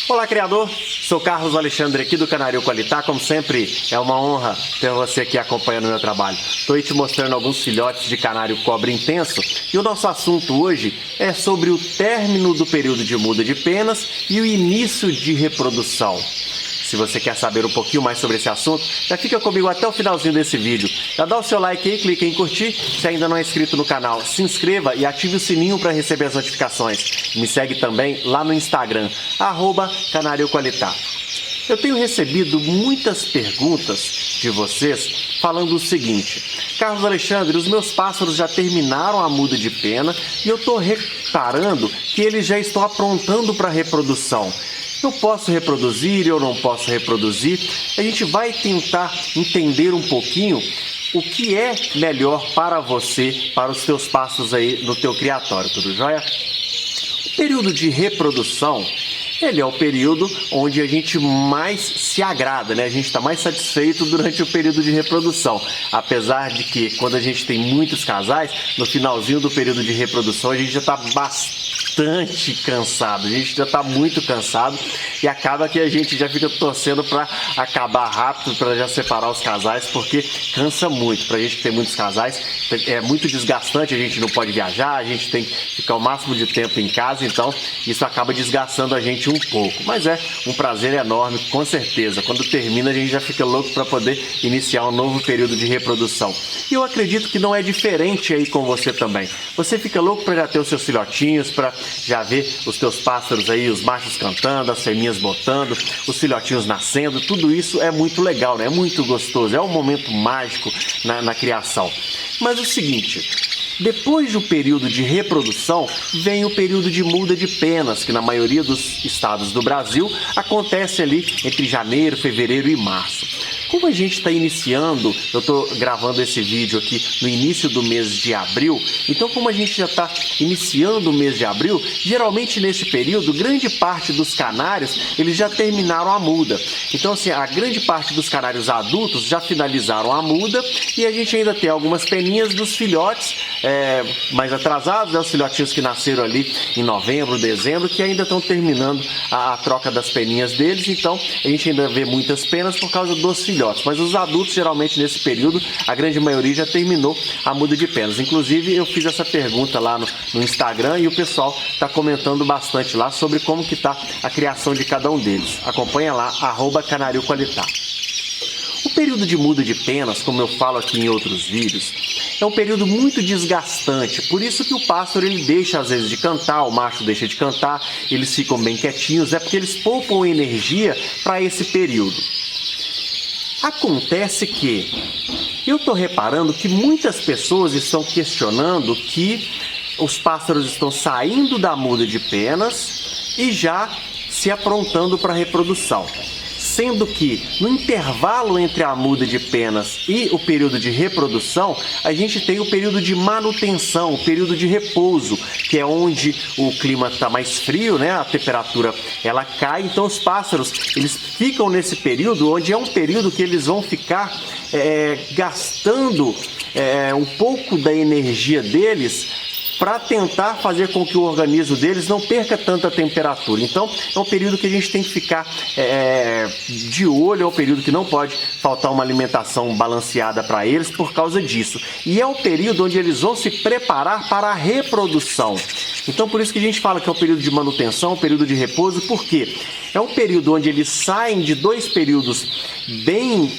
Olá, criador! Sou Carlos Alexandre aqui do Canário Qualitá. Como sempre, é uma honra ter você aqui acompanhando o meu trabalho. Estou aí te mostrando alguns filhotes de canário cobre intenso e o nosso assunto hoje é sobre o término do período de muda de penas e o início de reprodução. Se você quer saber um pouquinho mais sobre esse assunto, já fica comigo até o finalzinho desse vídeo. Já dá o seu like aí, clique em curtir. Se ainda não é inscrito no canal, se inscreva e ative o sininho para receber as notificações. Me segue também lá no Instagram, @CanárioQualitá. Eu tenho recebido muitas perguntas de vocês falando o seguinte: Carlos Alexandre, os meus pássaros já terminaram a muda de pena e eu estou reparando que eles já estão aprontando para a reprodução. Eu posso reproduzir, eu não posso reproduzir? A gente vai tentar entender um pouquinho o que é melhor para você, para os teus pássaros aí no teu criatório, tudo jóia? O período de reprodução, ele é o período onde a gente mais se agrada, né? A gente está mais satisfeito durante o período de reprodução. Apesar de que, quando a gente tem muitos casais, no finalzinho do período de reprodução, a gente já está bastante cansado. A gente já está muito cansado e acaba que a gente já fica torcendo para acabar rápido, para já separar os casais, porque cansa muito. Para a gente ter muitos casais, é muito desgastante, a gente não pode viajar, a gente tem que ficar o máximo de tempo em casa, então isso acaba desgastando a gente um pouco, mas é um prazer enorme, com certeza. Quando termina, a gente já fica louco para poder iniciar um novo período de reprodução. E eu acredito que não é diferente aí com você também. Você fica louco para já ter os seus filhotinhos, para já ver os teus pássaros aí, os machos cantando, as fêmeas botando, os filhotinhos nascendo. Tudo isso é muito legal, né? É muito gostoso, é um momento mágico na criação. Mas o seguinte: depois do período de reprodução, vem o período de muda de penas, que na maioria dos estados do Brasil acontece ali entre janeiro, fevereiro e março. Como a gente está iniciando, eu estou gravando esse vídeo aqui no início do mês de abril, então como a gente já está iniciando o mês de abril, geralmente nesse período, grande parte dos canários, eles já terminaram a muda. Então assim, a grande parte dos canários adultos já finalizaram a muda e a gente ainda tem algumas peninhas dos filhotes mais atrasados, né, os filhotinhos que nasceram ali em novembro, dezembro, que ainda estão terminando a troca das peninhas deles, então a gente ainda vê muitas penas por causa dos filhotes. Mas os adultos, geralmente nesse período, a grande maioria já terminou a muda de penas. Inclusive, eu fiz essa pergunta lá no Instagram e o pessoal está comentando bastante lá sobre como que está a criação de cada um deles. Acompanha lá, @CanárioQualitá. O período de muda de penas, como eu falo aqui em outros vídeos, é um período muito desgastante, por isso que o pássaro ele deixa às vezes de cantar, o macho deixa de cantar, eles ficam bem quietinhos, é porque eles poupam energia para esse período. Acontece que eu estou reparando que muitas pessoas estão questionando que os pássaros estão saindo da muda de penas e já se aprontando para a reprodução. Sendo que no intervalo entre a muda de penas e o período de reprodução, a gente tem o período de manutenção, o período de repouso, que é onde o clima está mais frio, né? A temperatura ela cai, então os pássaros eles ficam nesse período, onde é um período que eles vão ficar gastando um pouco da energia deles para tentar fazer com que o organismo deles não perca tanta temperatura. Então, é um período que a gente tem que ficar de olho, é um período que não pode faltar uma alimentação balanceada para eles por causa disso. E é o período onde eles vão se preparar para a reprodução. Então, por isso que a gente fala que é um período de manutenção, um período de repouso, porque é um período onde eles saem de dois períodos bem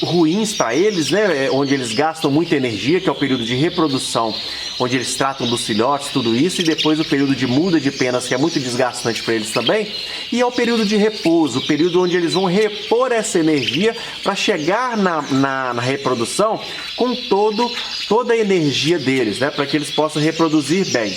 ruins para eles, né? Onde eles gastam muita energia, que é o período de reprodução, onde eles tratam dos filhotes, tudo isso, e depois o período de muda de penas, que é muito desgastante para eles também, e é o período de repouso, o período onde eles vão repor essa energia para chegar na reprodução com toda a energia deles, né? Para que eles possam reproduzir bem.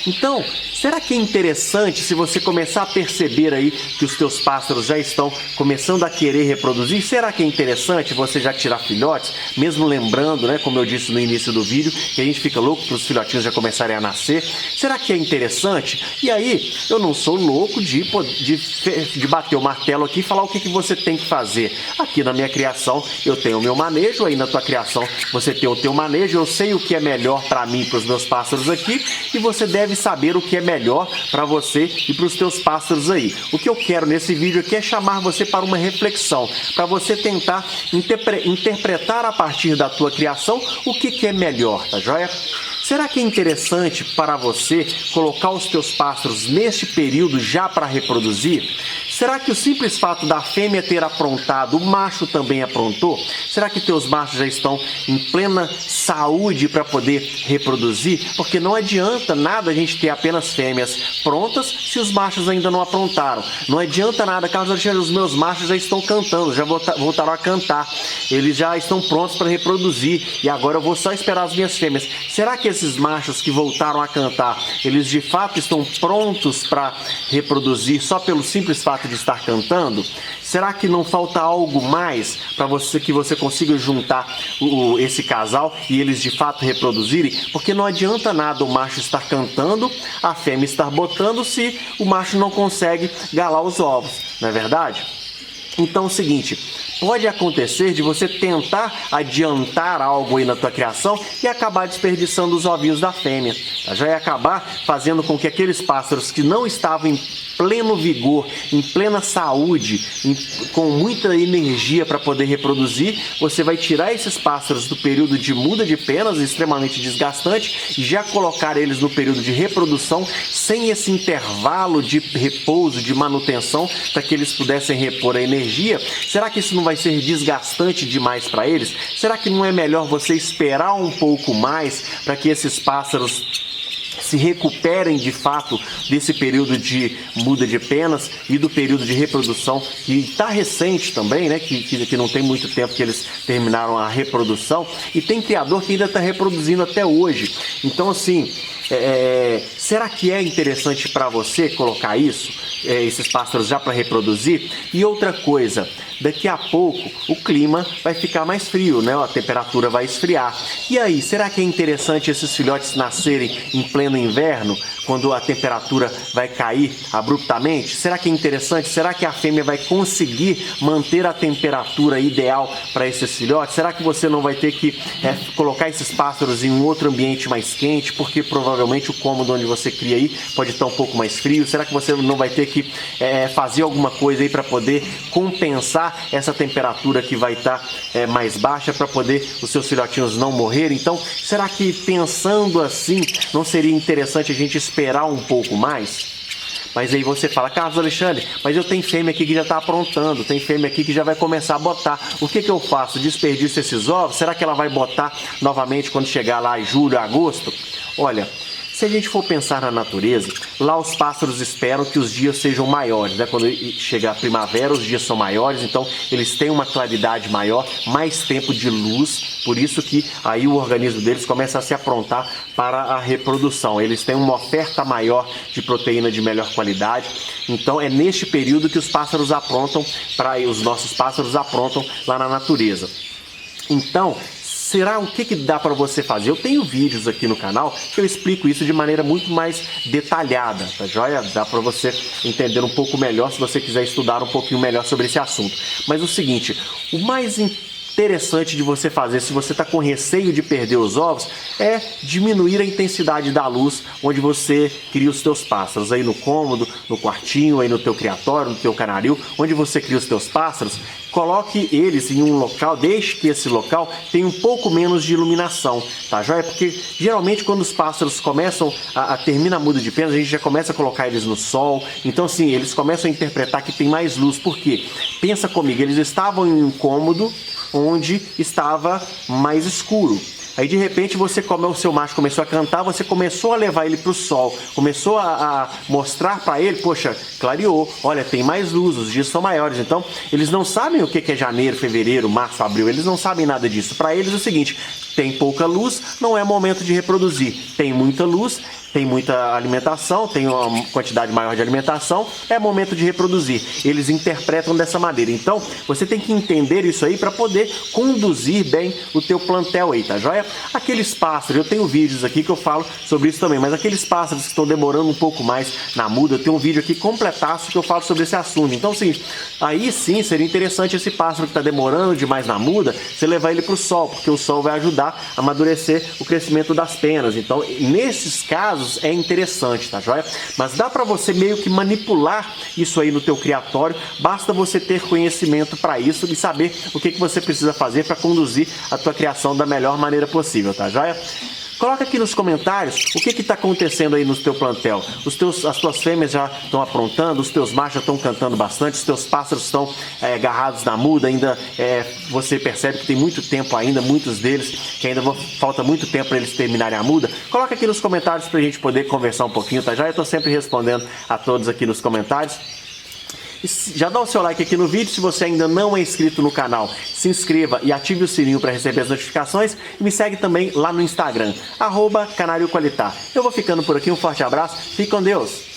Então, será que é interessante se você começar a perceber aí que os teus pássaros já estão começando a querer reproduzir? Será que é interessante você já tirar filhotes, mesmo lembrando, né, como eu disse no início do vídeo, que a gente fica louco para os filhotinhos já começarem a nascer? Será que é interessante? E aí, eu não sou louco de bater o martelo aqui e falar o que você tem que fazer. Aqui na minha criação eu tenho o meu manejo, aí na tua criação você tem o teu manejo, eu sei o que é melhor para mim, para os meus pássaros aqui, e você deve saber o que é melhor melhor para você e para os teus pássaros aí. O que eu quero nesse vídeo aqui é chamar você para uma reflexão, para você tentar interpretar a partir da tua criação o que é melhor, tá joia? Será que é interessante para você colocar os teus pássaros neste período já para reproduzir? Será que o simples fato da fêmea ter aprontado, o macho também aprontou? Será que teus machos já estão em plena saúde para poder reproduzir? Porque não adianta nada a gente ter apenas fêmeas prontas se os machos ainda não aprontaram. Não adianta nada, Carlos Alexandre, os meus machos já estão cantando, já voltaram a cantar. Eles já estão prontos para reproduzir e agora eu vou só esperar as minhas fêmeas. Será que esses machos que voltaram a cantar, eles de fato estão prontos para reproduzir só pelo simples fato de estar cantando? Será que não falta algo mais para você que você consiga juntar esse casal e eles de fato reproduzirem? Porque não adianta nada o macho estar cantando, a fêmea estar botando, se o macho não consegue galar os ovos, não é verdade? Então é o seguinte, pode acontecer de você tentar adiantar algo aí na tua criação e acabar desperdiçando os ovinhos da fêmea. Já ia acabar fazendo com que aqueles pássaros que não estavam em pleno vigor, em plena saúde, com muita energia para poder reproduzir, você vai tirar esses pássaros do período de muda de penas, extremamente desgastante, e já colocar eles no período de reprodução, sem esse intervalo de repouso, de manutenção, para que eles pudessem repor a energia. Será que isso não vai ser desgastante demais para eles? Será que não é melhor você esperar um pouco mais para que esses pássaros se recuperem de fato desse período de muda de penas e do período de reprodução que está recente também, né? Que não tem muito tempo que eles terminaram a reprodução, e tem criador que ainda está reproduzindo até hoje. Então assim, será que é interessante para você colocar esses pássaros já para reproduzir? E outra coisa, daqui a pouco o clima vai ficar mais frio, né? A temperatura vai esfriar. E aí, será que é interessante esses filhotes nascerem em pleno inverno, quando a temperatura vai cair abruptamente? Será que é interessante? Será que a fêmea vai conseguir manter a temperatura ideal para esses filhotes? Será que você não vai ter que colocar esses pássaros em um outro ambiente mais quente, porque provavelmente o cômodo onde você cria aí pode estar um pouco mais frio? Será que você não vai ter que fazer alguma coisa aí para poder compensar essa temperatura que vai estar mais baixa, para poder os seus filhotinhos não morrerem? Então, será que pensando assim, não seria interessante a gente esperar um pouco mais? Mas aí você fala, Carlos Alexandre, mas eu tenho fêmea aqui que já está aprontando, tem fêmea aqui que já vai começar a botar. O que eu faço? Desperdiço esses ovos? Será que ela vai botar novamente quando chegar lá em julho, agosto? Olha, se a gente for pensar na natureza, lá os pássaros esperam que os dias sejam maiores, né? Quando chega a primavera, os dias são maiores, então eles têm uma claridade maior, mais tempo de luz, por isso que aí o organismo deles começa a se aprontar para a reprodução. Eles têm uma oferta maior de proteína de melhor qualidade, então é neste período que os pássaros aprontam, os nossos pássaros aprontam lá na natureza. Então, será o que dá para você fazer? Eu tenho vídeos aqui no canal que eu explico isso de maneira muito mais detalhada, tá joia? Dá para você entender um pouco melhor se você quiser estudar um pouquinho melhor sobre esse assunto. Mas o seguinte, o mais interessante de você fazer, se você está com receio de perder os ovos, é diminuir a intensidade da luz onde você cria os teus pássaros, aí no cômodo, no quartinho, aí no teu criatório, no teu canaril, onde você cria os teus pássaros. Coloque eles em um local, deixe que esse local tenha um pouco menos de iluminação, tá joia? Porque geralmente quando os pássaros começam a terminar a muda de penas, a gente já começa a colocar eles no sol, então assim, eles começam a interpretar que tem mais luz. Por quê? Pensa comigo, eles estavam em um cômodo onde estava mais escuro. Aí de repente o seu macho começou a cantar, você começou a levar ele para o sol, começou a mostrar para ele, poxa, clareou, olha, tem mais luz, os dias são maiores. Então eles não sabem o que é janeiro, fevereiro, março, abril, eles não sabem nada disso. Para eles é o seguinte, tem pouca luz, não é momento de reproduzir. Tem muita luz, tem muita alimentação, tem uma quantidade maior de alimentação, é momento de reproduzir. Eles interpretam dessa maneira. Então, você tem que entender isso aí para poder conduzir bem o teu plantel aí, tá joia? Aqueles pássaros, eu tenho vídeos aqui que eu falo sobre isso também, mas aqueles pássaros que estão demorando um pouco mais na muda, eu tenho um vídeo aqui completaço que eu falo sobre esse assunto. Então, assim, aí sim seria interessante esse pássaro que está demorando demais na muda, você levar ele para o sol, porque o sol vai ajudar a amadurecer o crescimento das penas. Então, nesses casos, casos é interessante, tá joia? Mas dá para você meio que manipular isso aí no teu criatório, basta você ter conhecimento para isso e saber o que você precisa fazer para conduzir a tua criação da melhor maneira possível, tá joia? Coloca aqui nos comentários o que está acontecendo aí no teu plantel. As tuas fêmeas já estão aprontando, os teus machos já estão cantando bastante, os teus pássaros estão agarrados na muda, ainda você percebe que tem muito tempo ainda, muitos deles, que ainda falta muito tempo para eles terminarem a muda. Coloca aqui nos comentários para a gente poder conversar um pouquinho, tá? Já eu estou sempre respondendo a todos aqui nos comentários. Já dá o seu like aqui no vídeo, se você ainda não é inscrito no canal, se inscreva e ative o sininho para receber as notificações e me segue também lá no Instagram, @Canário Qualitá. Eu vou ficando por aqui, um forte abraço, fique com Deus!